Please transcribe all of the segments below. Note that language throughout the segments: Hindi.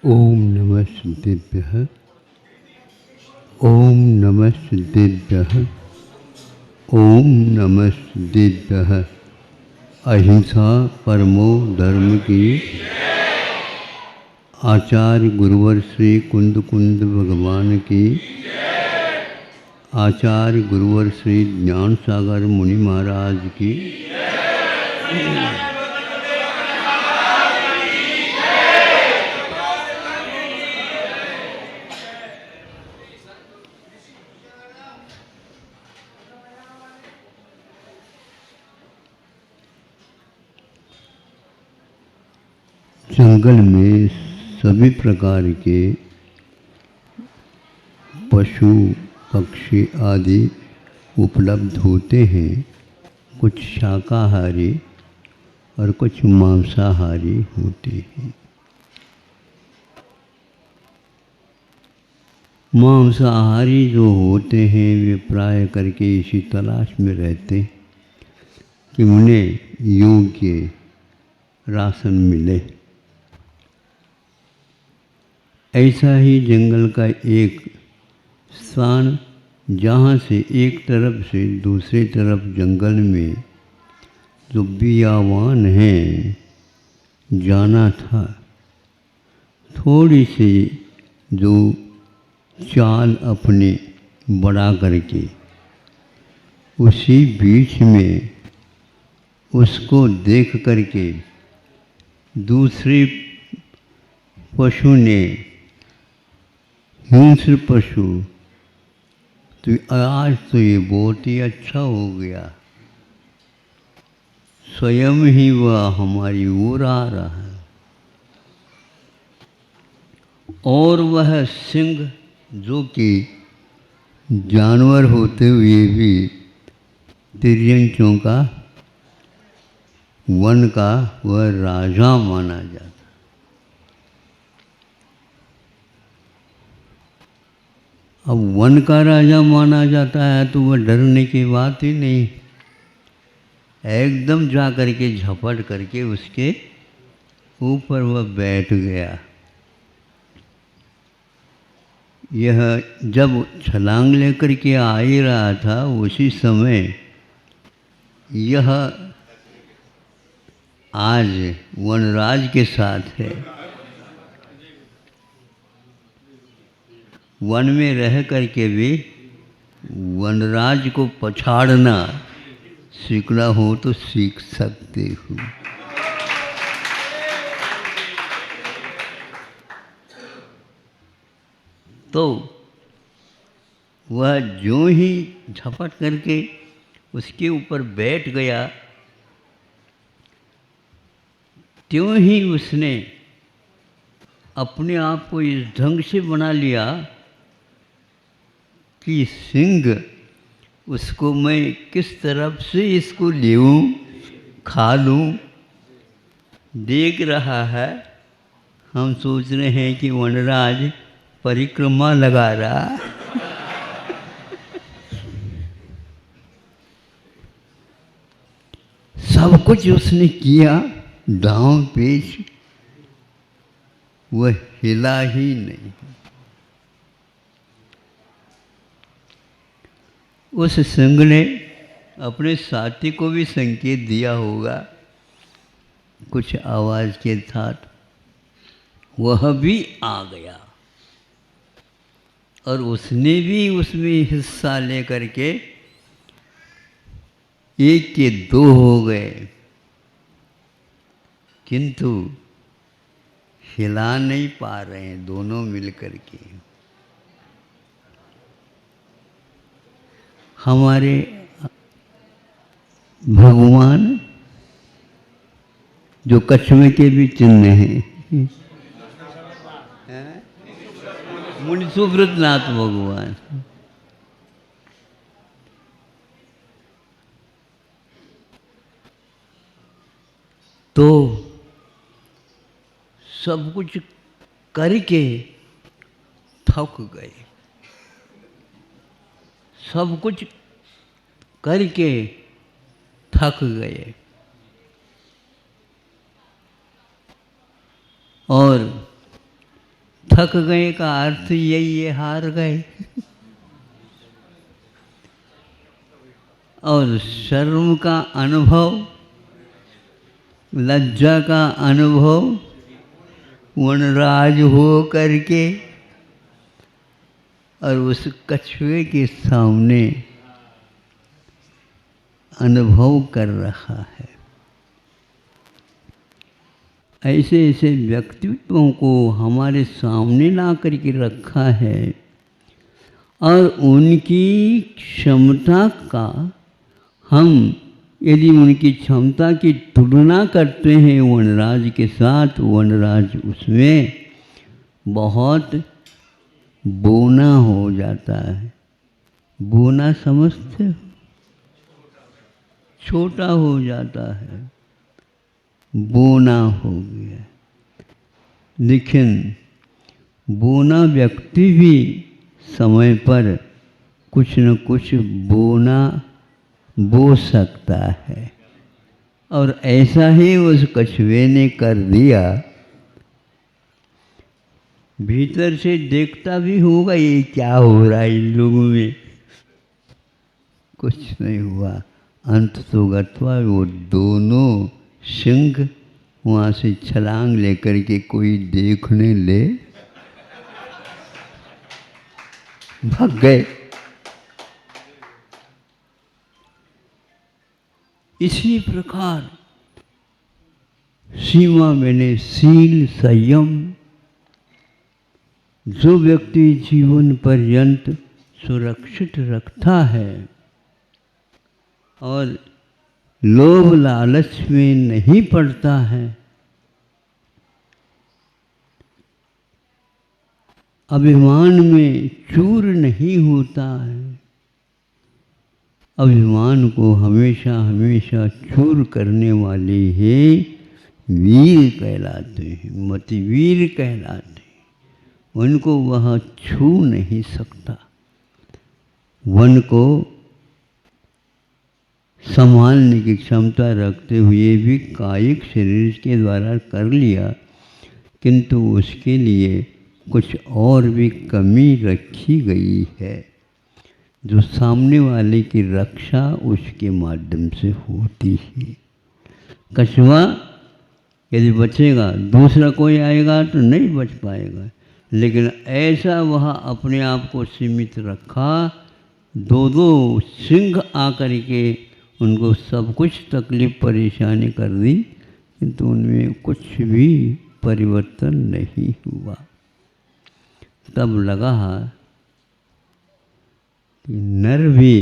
ओम नमः सिद्धेभ्यः। ओम नमः सिद्धेभ्यः। ओम नमः सिद्धेभ्यः। अहिंसा परमो धर्म की। आचार्य गुरुवर श्री कुंद कुंद भगवान की। आचार्य गुरुवर श्री ज्ञान सागर मुनि महाराज की। जंगल में सभी प्रकार के पशु पक्षी आदि उपलब्ध होते हैं। कुछ शाकाहारी और कुछ मांसाहारी होते हैं। मांसाहारी जो होते हैं वे प्राय करके इसी तलाश में रहते हैं कि उन्हें योग्य राशन मिले। ऐसा ही जंगल का एक स्थान जहाँ से एक तरफ से दूसरी तरफ जंगल में जो बियावान है जाना था, थोड़ी सी जो चाल अपने बढ़ा करके उसी बीच में उसको देख करके दूसरे पशु ने, हिंस्र पशु, तो आज तो ये बहुत ही अच्छा हो गया, स्वयं ही वह हमारी ओर आ रहा है। और वह सिंह जो कि जानवर होते हुए भी तिर्यंचों का वन का वह राजा माना जाता। अब वन का राजा माना जाता है तो वह डरने की बात ही नहीं। एकदम जा करके झपट करके उसके ऊपर वह बैठ गया। यह जब छलांग लेकर के आ ही रहा था उसी समय यह आज वनराज के साथ है। वन में रह करके भी वनराज को पछाड़ना सीखना हो तो सीख सकते हो। तो वह जो ही झपट करके उसके ऊपर बैठ गया, त्यों ही उसने अपने आप को इस ढंग से बना लिया कि सिंह उसको मैं किस तरफ से इसको लेऊं, खा लूं। देख रहा है, हम सोच रहे हैं कि वनराज परिक्रमा लगा रहा। सब कुछ उसने किया, दांव पेच, वह हिला ही नहीं। उस सिंह ने अपने साथी को भी संकेत दिया होगा कुछ आवाज़ के साथ, वह भी आ गया और उसने भी उसमें हिस्सा लेकर के एक के दो हो गए, किंतु हिला नहीं पा रहे हैं दोनों मिलकर के। हमारे भगवान जो कछुए के भी चिन्ह हैं, मुनि सुब्रत नाथ भगवान, तो सब कुछ करके थक गए। सब कुछ करके थक गए और थक गए का अर्थ यही है, हार गए। और शर्म का अनुभव, लज्जा का अनुभव वनराज हो करके और उस कछुए के सामने अनुभव कर रहा है। ऐसे ऐसे व्यक्तित्वों को हमारे सामने ला करके रखा है और उनकी क्षमता का हम यदि उनकी क्षमता की तुलना करते हैं वनराज के साथ, वनराज उसमें बहुत बोना हो जाता है। बोना समझते हो? छोटा हो जाता है, बोना हो गया। लेकिन बोना व्यक्ति भी समय पर कुछ न कुछ बोना बो सकता है और ऐसा ही उस कछुए ने कर दिया। भीतर से देखता भी होगा ये क्या हो रहा है इन लोगों में, कुछ नहीं हुआ। अंत तो गत्वा वो दोनों सिंह वहाँ से छलांग लेकर के कोई देखने ले भाग गए। इसी प्रकार सीमा मैंने शील संयम, जो व्यक्ति जीवन पर्यंत सुरक्षित रखता है और लोभ लालच में नहीं पड़ता है, अभिमान में चूर नहीं होता है। अभिमान को हमेशा हमेशा चूर करने वाले ही वीर कहलाते हैं, मतिवीर कहलाते हैं। उनको वह छू नहीं सकता। वन को संभालने की क्षमता रखते हुए भी कायिक शरीर के द्वारा कर लिया, किंतु उसके लिए कुछ और भी कमी रखी गई है, जो सामने वाले की रक्षा उसके माध्यम से होती है। कछुआ यदि बचेगा, दूसरा कोई आएगा तो नहीं बच पाएगा, लेकिन ऐसा वह अपने आप को सीमित रखा। दो दो सिंह आकर के उनको सब कुछ तकलीफ परेशानी कर दी, किंतु उनमें कुछ भी परिवर्तन नहीं हुआ। तब लगा कि नर भी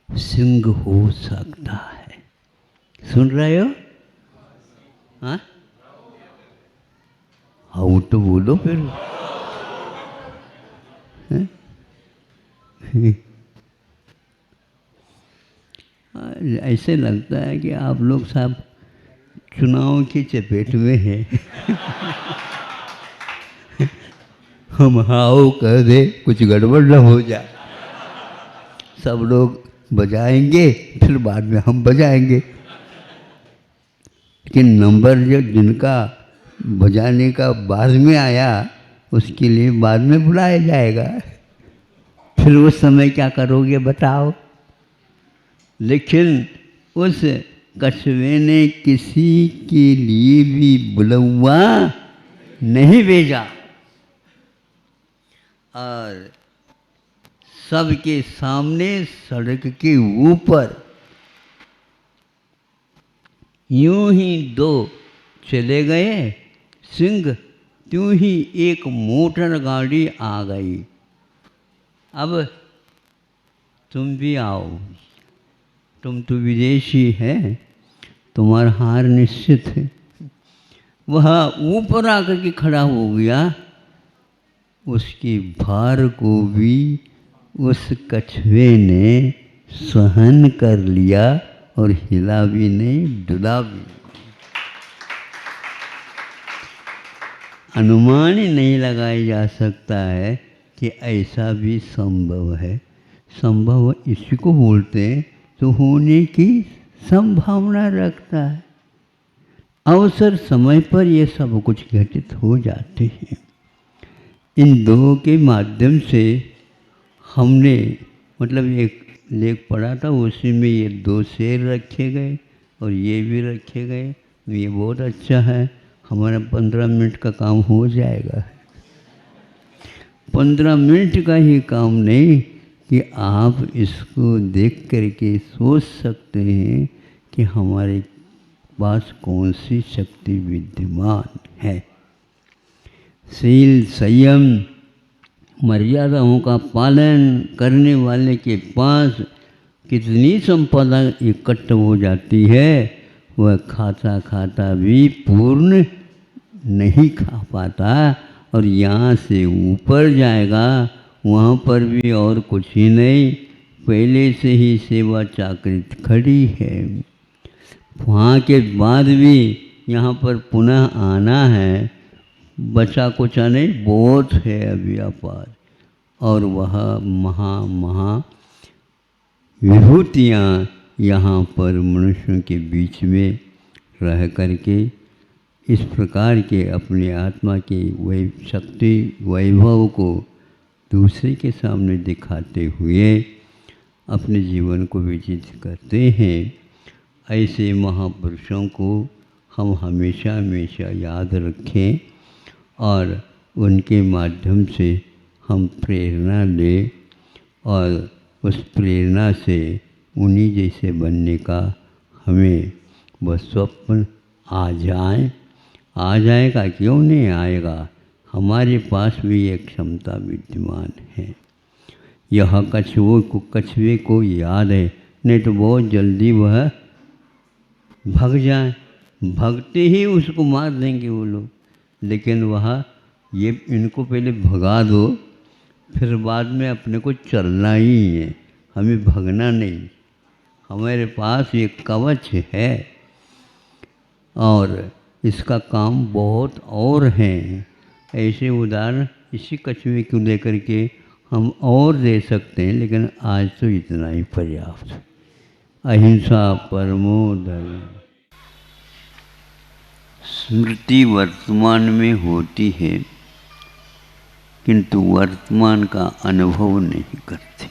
सिंह हो सकता है। सुन रहे हो? हाँ हाँ, तो बोलो फिर। ऐसे लगता है कि आप लोग सब चुनाव की चपेट में हैं। हम हाओ कह दे, कुछ गड़बड़ न हो जाए। सब लोग बजाएंगे, फिर बाद में हम बजाएंगे, लेकिन नंबर जो जिनका बजाने का बाद में आया उसके लिए बाद में बुलाया जाएगा। फिर उस समय क्या करोगे बताओ। लेकिन उस कछुए ने किसी के लिए भी बुलवा नहीं भेजा और सबके सामने सड़क के ऊपर यूं ही दो चले गए सिंह, त्यों ही एक मोटर गाड़ी आ गई। अब तुम भी आओ, तुम तो विदेशी है, तुम्हारा हार निश्चित है। वह ऊपर आकर के खड़ा हो गया, उसकी भार को भी उस कछुए ने सहन कर लिया और हिला भी नहीं, डुला भी नहीं। अनुमान ही नहीं लगाया जा सकता है कि ऐसा भी संभव है। संभव इसी को बोलते हैं तो होने की संभावना रखता है। अवसर समय पर ये सब कुछ घटित हो जाते हैं। इन दो के माध्यम से हमने मतलब एक लेख पढ़ा था, उसी में ये दो शेर रखे गए और ये भी रखे गए। ये बहुत अच्छा है, हमारा 15 मिनट का काम हो जाएगा। 15 मिनट का ही काम नहीं कि आप इसको देख करके सोच सकते हैं कि हमारे पास कौन सी शक्ति विद्यमान है। शील, संयम, मर्यादाओं का पालन करने वाले के पास कितनी संपदा इकट्ठ हो जाती है, वह खाता खाता भी पूर्ण नहीं खा पाता। और यहाँ से ऊपर जाएगा, वहाँ पर भी और कुछ ही नहीं, पहले से ही सेवा चाकरी खड़ी है। वहाँ के बाद भी यहाँ पर पुनः आना है, बचा कुचा नहीं, बहुत है अभी अपार। और वह महा विभूतियाँ यहाँ पर मनुष्यों के बीच में रह करके इस प्रकार के अपने आत्मा के शक्ति वैभव को दूसरे के सामने दिखाते हुए अपने जीवन को व्यतीत करते हैं। ऐसे महापुरुषों को हम हमेशा हमेशा याद रखें और उनके माध्यम से हम प्रेरणा लें और उस प्रेरणा से उन्हीं जैसे बनने का हमें वह स्वप्न आ जाएगा। क्यों नहीं आएगा, हमारे पास भी एक क्षमता विद्यमान है। यह कछुए को याद है, नहीं तो बहुत जल्दी वह भग जाए, भगते ही उसको मार देंगे वो लोग। लेकिन वह ये इनको पहले भगा दो, फिर बाद में अपने को चलना ही है, हमें भगना नहीं। हमारे पास ये कवच है और इसका काम बहुत और हैं। ऐसे उदाहरण इसी कछुए को लेकर के हम और दे सकते हैं, लेकिन आज तो इतना ही पर्याप्त। अहिंसा परमो धर्म। स्मृति वर्तमान में होती है, किंतु वर्तमान का अनुभव नहीं करती।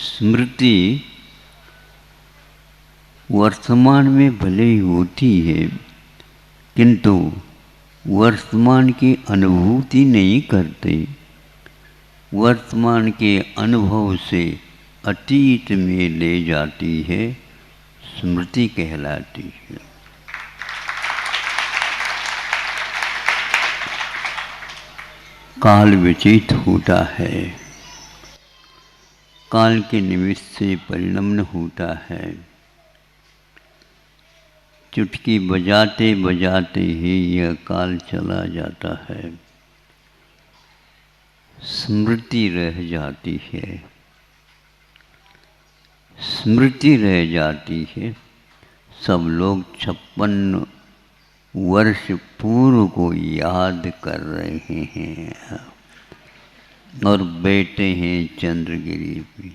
स्मृति वर्तमान में भले ही होती है, किंतु वर्तमान की अनुभूति नहीं करते। वर्तमान के अनुभव से अतीत में ले जाती है, स्मृति कहलाती है। काल व्यतीत होता है, काल के निमित्त से परिणम्य होता है। चुटकी बजाते बजाते ही यह काल चला जाता है, स्मृति रह जाती है। स्मृति रह जाती है। सब लोग 56 वर्ष पूर्व को याद कर रहे हैं और बैठे हैं चंद्रगिरी पे।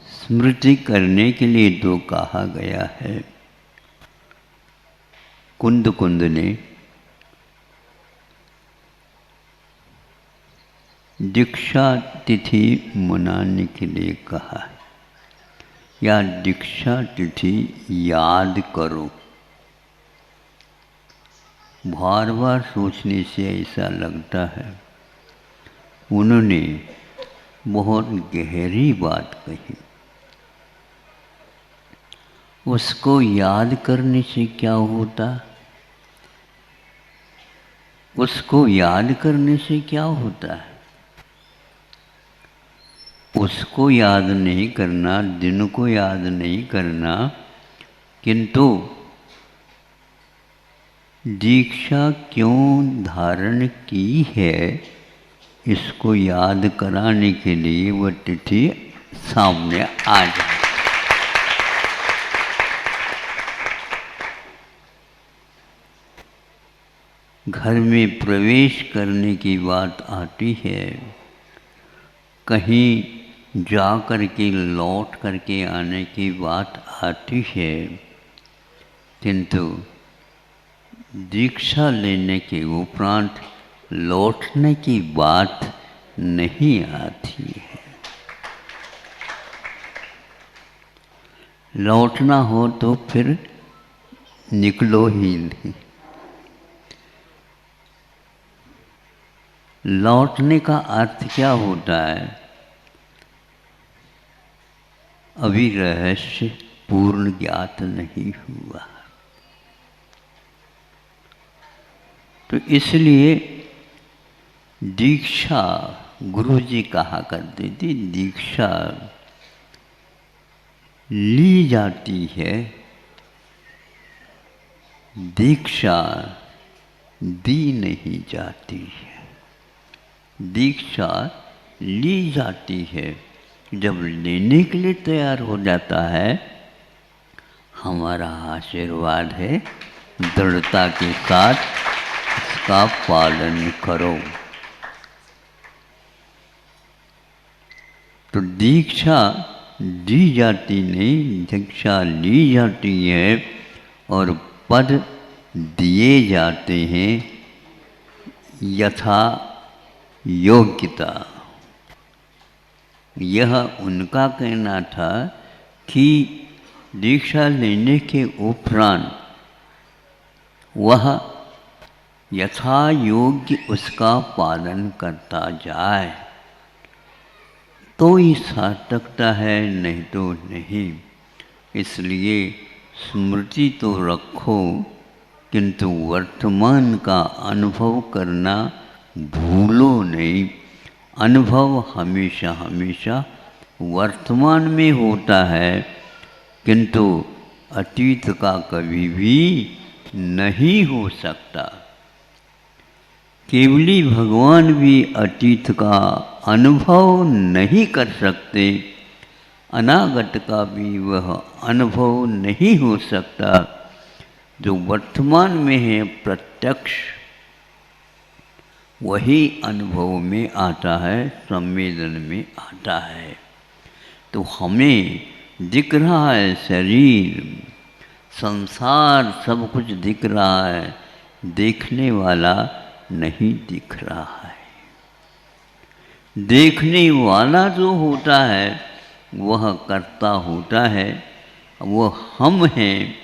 स्मृति करने के लिए तो कहा गया है। कुंद ने दीक्षा तिथि मनाने के लिए कहा है, या दीक्षा तिथि याद करो। बार बार सोचने से ऐसा लगता है उन्होंने बहुत गहरी बात कही। उसको याद करने से क्या होता? उसको याद करने से क्या होता है? उसको याद नहीं करना, दिन को याद नहीं करना, किंतु दीक्षा क्यों धारण की है, इसको याद कराने के लिए वह तिथि सामने आ जाए। घर में प्रवेश करने की बात आती है, कहीं जा कर के लौट करके आने की बात आती है, किंतु दीक्षा लेने के उपरांत लौटने की बात नहीं आती है। लौटना हो तो फिर निकलो ही नहीं। लौटने का अर्थ क्या होता है, अभी रहस्य पूर्ण ज्ञात नहीं हुआ। तो इसलिए दीक्षा, गुरु जी कहा करते थे, दीक्षा ली जाती है, दीक्षा दी नहीं जाती है। दीक्षा ली जाती है, जब लेने के लिए तैयार हो जाता है, हमारा आशीर्वाद है, दृढ़ता के साथ इसका पालन करो। तो दीक्षा दी जाती नहीं, दीक्षा ली जाती है और पद दिए जाते हैं यथा योग्यता। यह उनका कहना था कि दीक्षा लेने के उपरांत वह यथा योग्य उसका पालन करता जाए तो ही सार्थकता है, नहीं तो नहीं। इसलिए स्मृति तो रखो, किंतु वर्तमान का अनुभव करना भूलो नहीं। अनुभव हमेशा हमेशा वर्तमान में होता है, किंतु अतीत का कभी भी नहीं हो सकता। केवली भगवान भी अतीत का अनुभव नहीं कर सकते, अनागत का भी वह अनुभव नहीं हो सकता। जो वर्तमान में है प्रत्यक्ष, वही अनुभव में आता है, संवेदन में आता है। तो हमें दिख रहा है शरीर, संसार, सब कुछ दिख रहा है, देखने वाला नहीं दिख रहा है। देखने वाला जो होता है वह कर्ता होता है, वो हम हैं।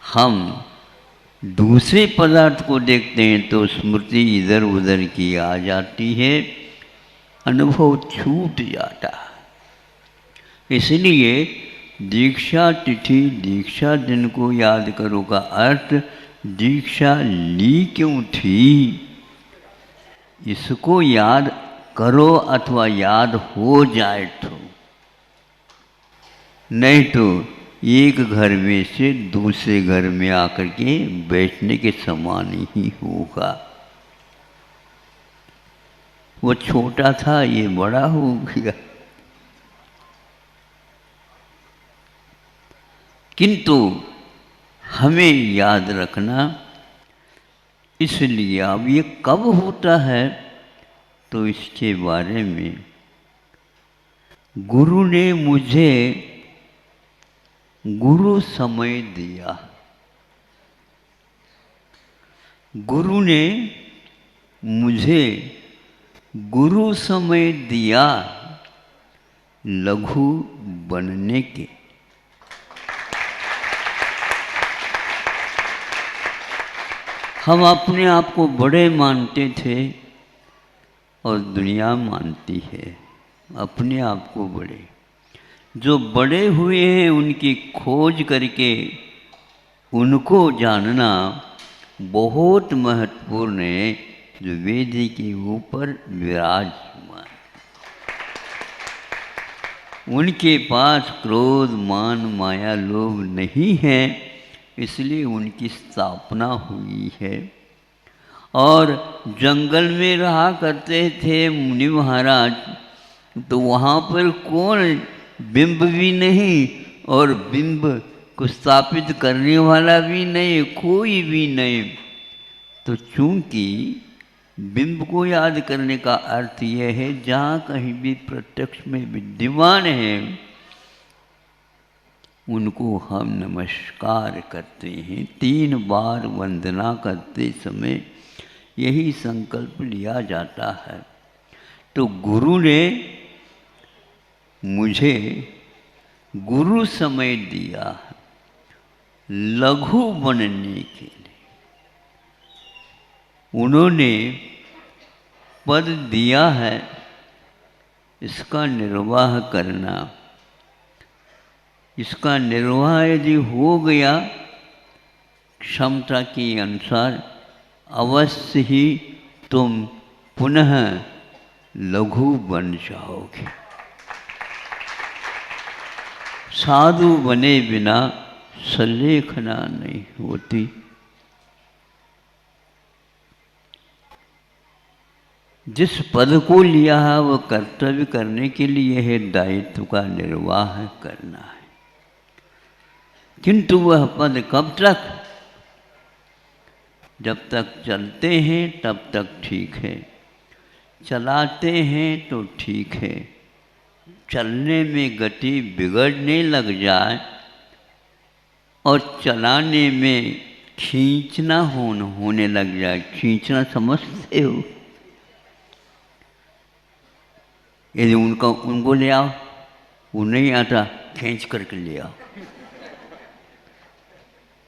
हम दूसरे पदार्थ को देखते हैं तो स्मृति इधर उधर की आ जाती है, अनुभव छूट जाता है। इसलिए दीक्षा तिथि, दीक्षा दिन को याद करो का अर्थ दीक्षा ली क्यों थी, इसको याद करो अथवा याद हो जाए तो। नहीं तो एक घर में से दूसरे घर में आकर के बैठने के समान ही होगा। वो छोटा था, ये बड़ा हो गया। किंतु हमें याद रखना, इसलिए अब ये कब होता है तो इसके बारे में गुरु ने मुझे गुरु समय दिया। गुरु ने मुझे गुरु समय दिया लघु बनने के। हम अपने आप को बड़े मानते थे और दुनिया मानती है अपने आप को बड़े। जो बड़े हुए हैं उनकी खोज करके उनको जानना बहुत महत्वपूर्ण है, जो वेदी के ऊपर विराजमान। उनके पास क्रोध, मान, माया, लोभ नहीं है, इसलिए उनकी स्थापना हुई है। और जंगल में रहा करते थे मुनि महाराज, तो वहाँ पर कौन, बिंब भी नहीं और बिंब को स्थापित करने वाला भी नहीं, कोई भी नहीं। तो चूंकि बिंब को याद करने का अर्थ यह है जहाँ कहीं भी प्रत्यक्ष में विद्यमान है उनको हम नमस्कार करते हैं। 3 बार वंदना करते समय यही संकल्प लिया जाता है। तो गुरु ने मुझे गुरु समय दिया है लघु बनने के लिए। उन्होंने पद दिया है इसका निर्वाह करना। इसका निर्वाह यदि हो गया क्षमता के अनुसार अवश्य ही तुम पुनः लघु बन जाओगे। साधु बने बिना सलेखना नहीं होती। जिस पद को लिया है वह कर्तव्य करने के लिए है, दायित्व का निर्वाह करना है। किंतु वह पद कब तक? जब तक चलते हैं तब तक ठीक है, चलाते हैं तो ठीक है। चलने में गति बिगड़ने लग जाए और चलाने में खींचना होने लग जाए। खींचना समझते हो? यदि उनको ले आओ, वो नहीं आता, खींच करके ले आओ।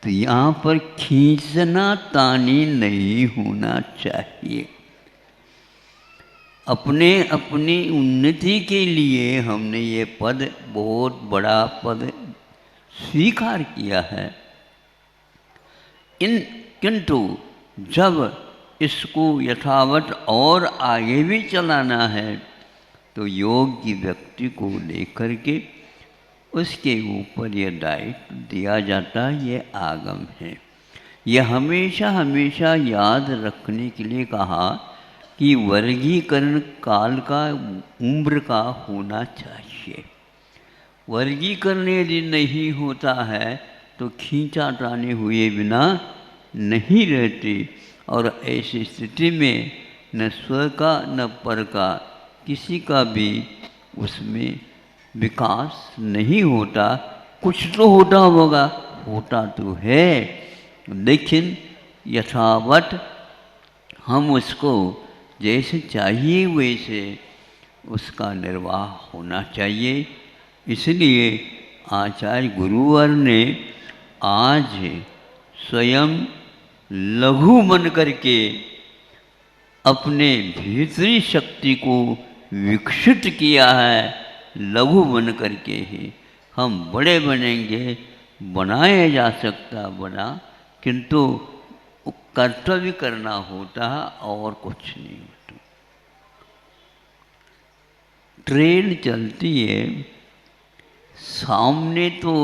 तो यहाँ पर खींचना तानी नहीं होना चाहिए। अपने अपनी उन्नति के लिए हमने ये पद, बहुत बड़ा पद स्वीकार किया है। किंतु जब इसको यथावत और आगे भी चलाना है तो योग्य व्यक्ति को लेकर के उसके ऊपर यह दायित्व दिया जाता है। ये आगम है। यह हमेशा हमेशा याद रखने के लिए कहा कि वर्गीकरण काल का, उम्र का होना चाहिए। वर्गीकरण यदि नहीं होता है तो खींचा ताने हुए बिना नहीं रहती, और ऐसी स्थिति में न स्व का न पर का किसी का भी उसमें विकास नहीं होता। कुछ तो होता होगा, होता तो है, लेकिन यथावत हम उसको जैसे चाहिए वैसे उसका निर्वाह होना चाहिए। इसलिए आचार्य गुरुवर ने आज स्वयं लघु बन करके अपने भीतरी शक्ति को विकसित किया है। लघु बन करके ही हम बड़े बनेंगे। बनाया जा सकता बना, किंतु कर्तव्य करना होता है और कुछ नहीं होता। ट्रेन चलती है, सामने तो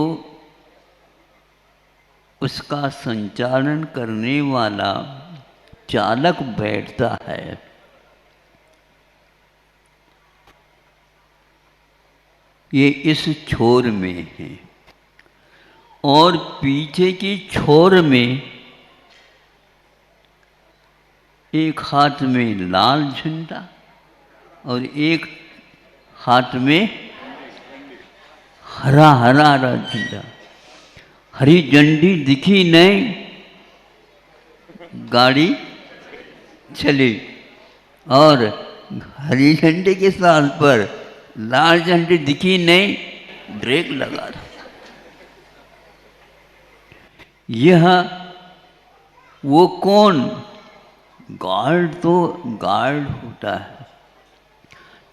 उसका संचालन करने वाला चालक बैठता है, ये इस छोर में है, और पीछे की छोर में एक हाथ में लाल झंडा और एक हाथ में हरा झंडा। हरी झंडी दिखी नहीं, गाड़ी चली, और हरी झंडे के स्थान पर लाल झंडी दिखी नहीं, ब्रेक लगा रहा। यह वो कौन? गार्ड तो गार्ड होता है,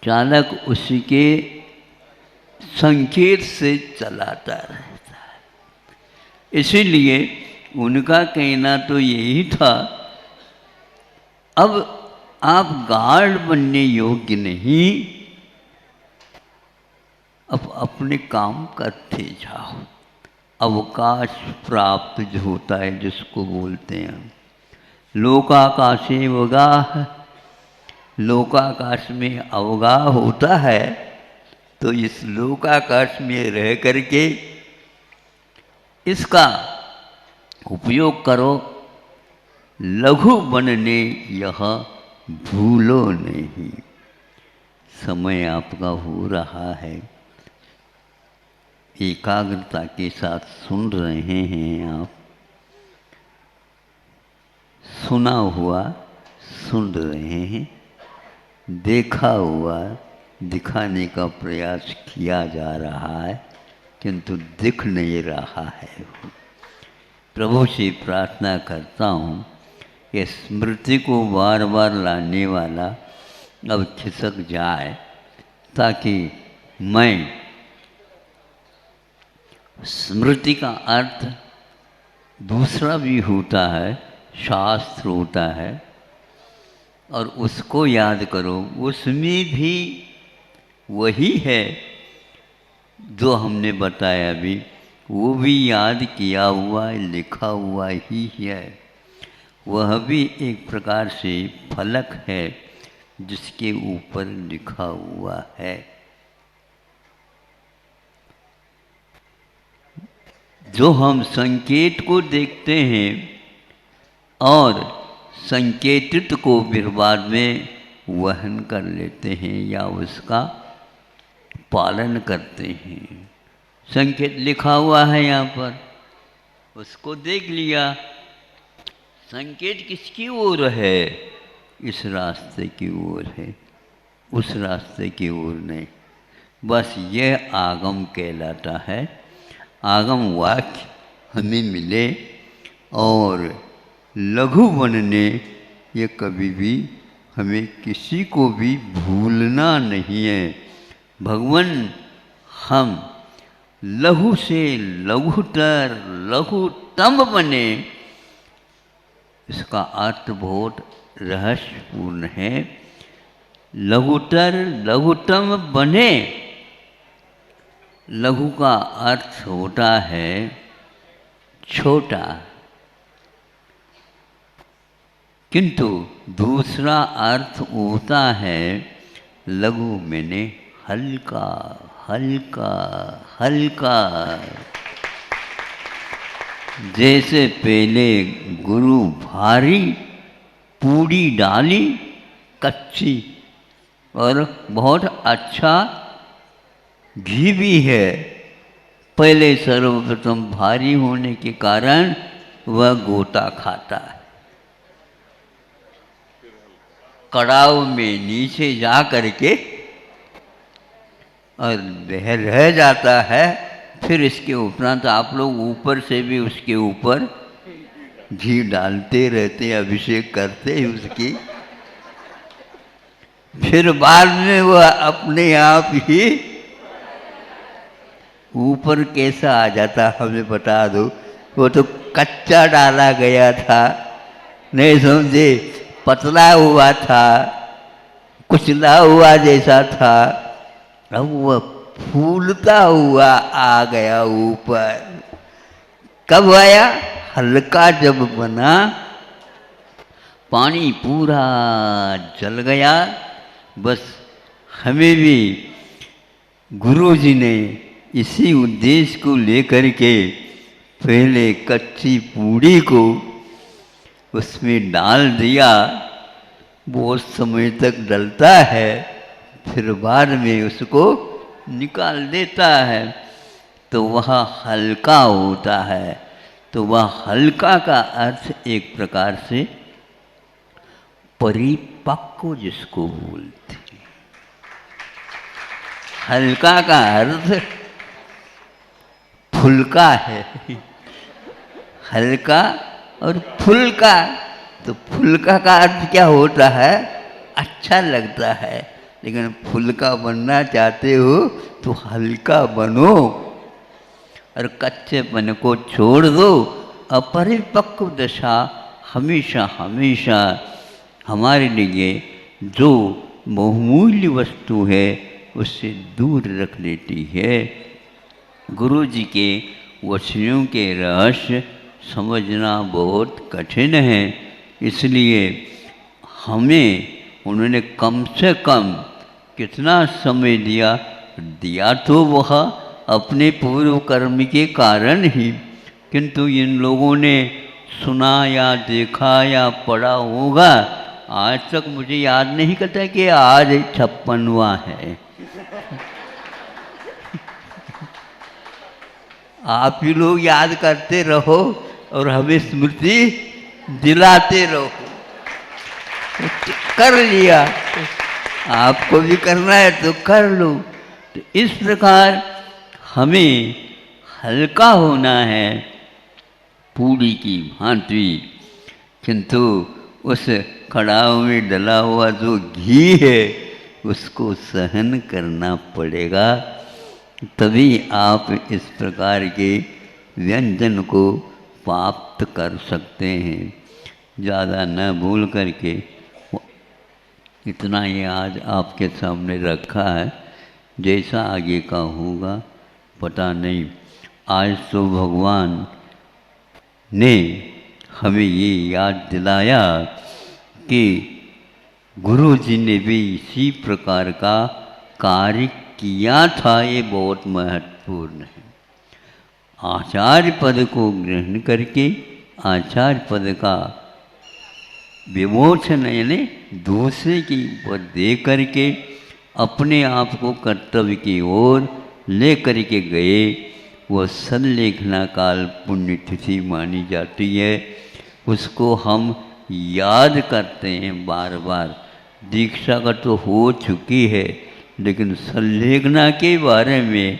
चालक उसके संकेत से चलाता रहता है। इसीलिए उनका कहना तो यही था, अब आप गार्ड बनने योग्य नहीं, अब अपने काम करते जाओ। अवकाश प्राप्त जो होता है, जिसको बोलते हैं लोकाकाशे अवगाह, लोकाकाश में अवगाह होता है। तो इस लोकाकाश में रह करके इसका उपयोग करो। लघु बनने यह भूलो नहीं। समय आपका हो रहा है, एकाग्रता के साथ सुन रहे हैं आप, सुना हुआ सुन रहे हैं, देखा हुआ दिखाने का प्रयास किया जा रहा है, किंतु दिख नहीं रहा है। प्रभु से प्रार्थना करता हूँ कि स्मृति को बार बार लाने वाला अब खिसक जाए, ताकि मैं स्मृति का अर्थ दूसरा भी होता है, शास्त्र होता है, और उसको याद करो। उसमें भी वही है जो हमने बताया अभी, वो भी याद किया हुआ लिखा हुआ ही है। वह भी एक प्रकार से फलक है जिसके ऊपर लिखा हुआ है। जो हम संकेत को देखते हैं और संकेतित को फिर बाद में वहन कर लेते हैं या उसका पालन करते हैं। संकेत लिखा हुआ है यहाँ पर, उसको देख लिया। संकेत किसकी ओर है? इस रास्ते की ओर है, उस रास्ते की ओर नहीं। बस यह आगम कहलाता है। आगम वाक्य हमें मिले और लघु बनने ये कभी भी हमें किसी को भी भूलना नहीं है। भगवान हम लघु से लघुतर लघुतम बने, इसका अर्थ बहुत रहस्यपूर्ण है। लघुतर लघुतम बने, लघु का अर्थ होता है छोटा, किंतु दूसरा अर्थ होता है लघु मैंने हल्का हल्का हल्का। जैसे पहले गुरु भारी पूड़ी डाली कच्ची और बहुत अच्छा घी भी है, पहले सर्वप्रथम भारी होने के कारण वह गोता खाता है, कड़ाव में नीचे जा करके और बह रह जाता है। फिर इसके उपरांत आप लोग ऊपर से भी उसके ऊपर घी डालते रहते, अभिषेक करते हैं उसकी। फिर बाद में वह अपने आप ही ऊपर कैसा आ जाता हमें बता दो। वो तो कच्चा डाला गया था, नहीं समझे, पतला हुआ था, कुचला हुआ जैसा था। अब वह फूलता हुआ आ गया ऊपर। कब आया? हल्का जब बना, पानी पूरा जल गया। बस हमें भी गुरुजी ने इसी उद्देश्य को लेकर के पहले कच्ची पूड़ी को उसमें डाल दिया। बहुत समय तक डलता है, फिर बाद में उसको निकाल देता है, तो वह हल्का होता है। तो वह हल्का का अर्थ एक प्रकार से परिपक्व जिसको बोलते हैं। हल्का का अर्थ फुल्का है, हल्का और फुल्का। तो फुल्का का अर्थ क्या होता है? अच्छा लगता है। लेकिन फुल्का बनना चाहते हो तो हल्का बनो और कच्चेपन को छोड़ दो। अपरिपक्व दशा हमेशा हमेशा हमारे लिए जो बहुमूल्य वस्तु है उससे दूर रख लेती है। गुरु जी के वचनों के रहस्य समझना बहुत कठिन है, इसलिए हमें उन्होंने कम से कम कितना समय दिया तो वह अपने पूर्व कर्म के कारण ही, किंतु इन लोगों ने सुना या देखा या पढ़ा होगा, आज तक मुझे याद नहीं करता कि आज 56वां है। आप ही लोग याद करते रहो और हमें स्मृति दिलाते रहो। कर लिया, आपको भी करना है तो कर लो। तो इस प्रकार हमें हल्का होना है पूरी की भांति, किंतु उस कड़ाह में डला हुआ जो घी है उसको सहन करना पड़ेगा, तभी आप इस प्रकार के व्यंजन को प्राप्त कर सकते हैं। ज़्यादा न भूल करके इतना ही आज आपके सामने रखा है, जैसा आगे का होगा पता नहीं। आज तो भगवान ने हमें ये याद दिलाया कि गुरु जी ने भी इसी प्रकार का कार्य किया था, ये बहुत महत्वपूर्ण है। आचार्य पद को ग्रहण करके आचार्य पद का विमोचन यानी दूसरे की ऊपर दे करके अपने आप को कर्तव्य की ओर ले करके गए। वह संलेखना काल पुण्यतिथि मानी जाती है, उसको हम याद करते हैं बार बार। दीक्षा का तो हो चुकी है, लेकिन संलेखना के बारे में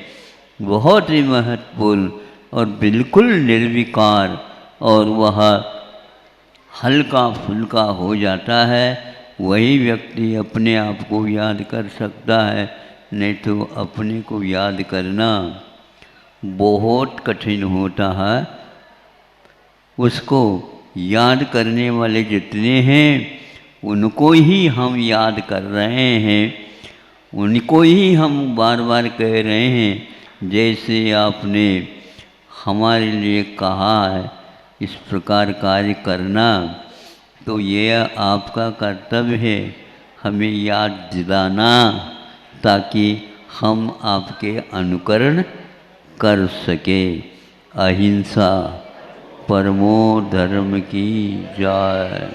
बहुत ही महत्वपूर्ण और बिल्कुल निर्विकार, और वह हल्का फुल्का हो जाता है। वही व्यक्ति अपने आप को याद कर सकता है, नहीं तो अपने को याद करना बहुत कठिन होता है। उसको याद करने वाले जितने हैं उनको ही हम याद कर रहे हैं, उनको ही हम बार बार कह रहे हैं। जैसे आपने हमारे लिए कहा है इस प्रकार कार्य करना, तो ये आपका कर्तव्य है हमें याद दिलाना, ताकि हम आपके अनुकरण कर सके। अहिंसा परमो धर्म की जय।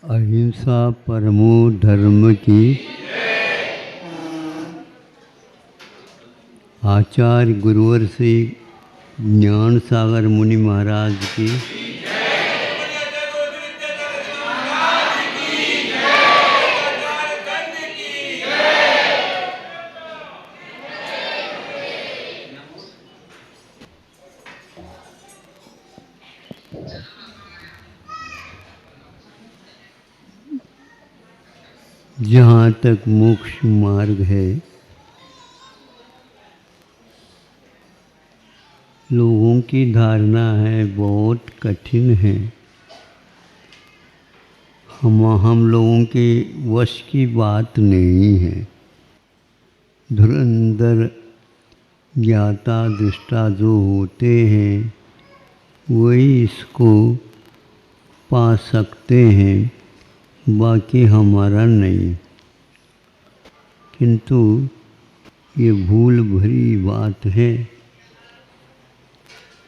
अहिंसा परमो धर्म की। आचार्य गुरुवर श्री ज्ञान सागर मुनि महाराज की। जहाँ तक मोक्ष मार्ग है, लोगों की धारणा है बहुत कठिन है, हम लोगों के वश की बात नहीं है। धुरंधर ज्ञाता दृष्टा जो होते हैं वही इसको पा सकते हैं, बाकी हमारा नहीं। किंतु ये भूल भरी बात है,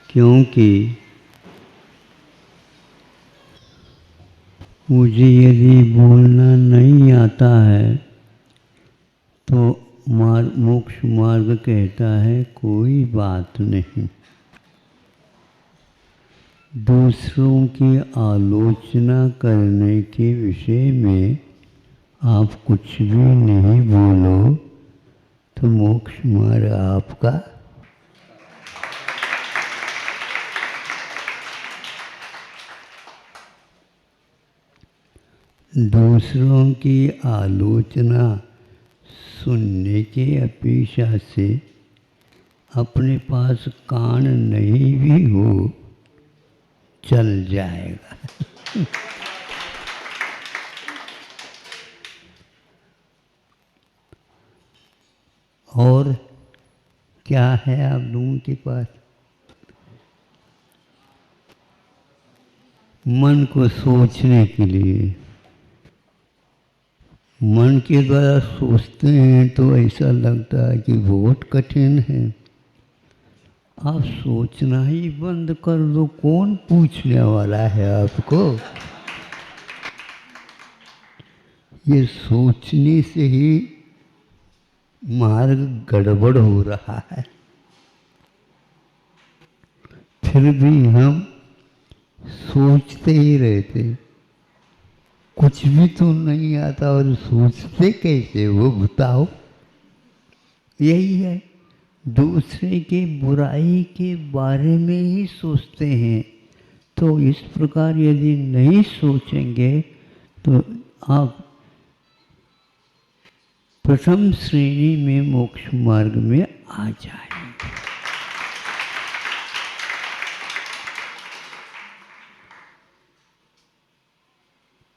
क्योंकि मुझे यदि बोलना नहीं आता है तो मोक्ष मार्ग कहता है कोई बात नहीं। दूसरों की आलोचना करने के विषय में आप कुछ भी नहीं बोलो तो मोक्ष मार्ग आपका दूसरों की आलोचना सुनने की अपेक्षा से अपने पास कान नहीं भी हो चल जाएगा। और क्या है आप लोगों के पास? मन को सोचने के लिए। मन के द्वारा सोचते हैं तो ऐसा लगता है कि बहुत कठिन है। आप सोचना ही बंद कर दो, कौन पूछने वाला है आपको। ये सोचने से ही मार्ग गड़बड़ हो रहा है। फिर भी हम सोचते ही रहते, कुछ भी तो नहीं आता और सोचते कैसे वो बताओ। यही है, दूसरे के बुराई के बारे में ही सोचते हैं। तो इस प्रकार यदि नहीं सोचेंगे तो आप प्रथम श्रेणी में मोक्ष मार्ग में आ जाएंगे।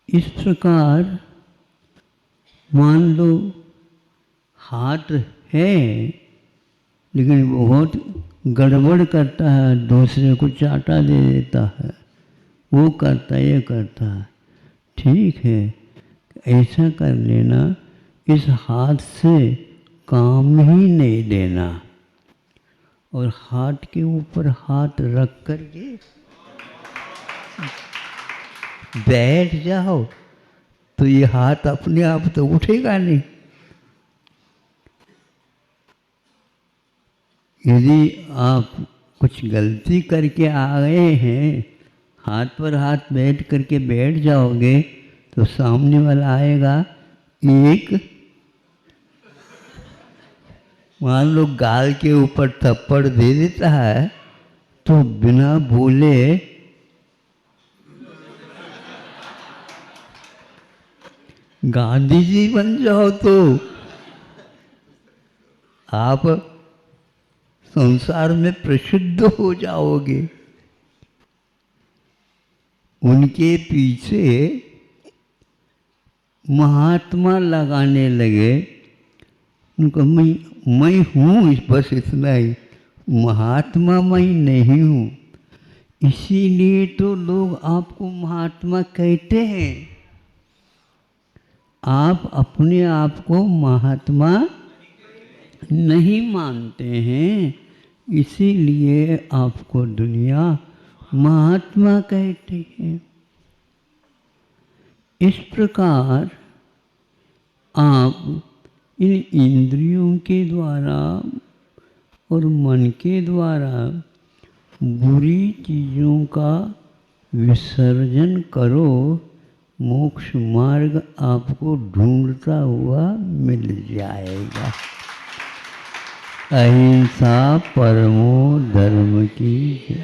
इस प्रकार मान लो हाथ है लेकिन बहुत गड़बड़ करता है, दूसरे को चाटा दे देता है, वो करता ये करता है। ठीक है, ऐसा कर लेना, इस हाथ से काम ही नहीं देना और हाथ के ऊपर हाथ रख करके बैठ जाओ तो ये हाथ अपने आप तो उठेगा नहीं। यदि आप कुछ गलती करके आ गए हैं, हाथ पर हाथ बैठ करके बैठ जाओगे तो सामने वाला आएगा, एक मान लो गाल के ऊपर थप्पड़ दे देता है तो बिना बोले गांधी जी बन जाओ तो आप संसार में प्रसिद्ध हो जाओगे। उनके पीछे महात्मा लगाने लगे, उनको मैं हूँ, बस इतना ही, महात्मा मैं नहीं हूँ। इसीलिए तो लोग आपको महात्मा कहते हैं। आप अपने आप को महात्मा नहीं मानते हैं, इसीलिए आपको दुनिया महात्मा कहती है। इस प्रकार आप इन इंद्रियों के द्वारा और मन के द्वारा बुरी चीज़ों का विसर्जन करो, मोक्ष मार्ग आपको ढूंढता हुआ मिल जाएगा। अहिंसा परमो धर्म की।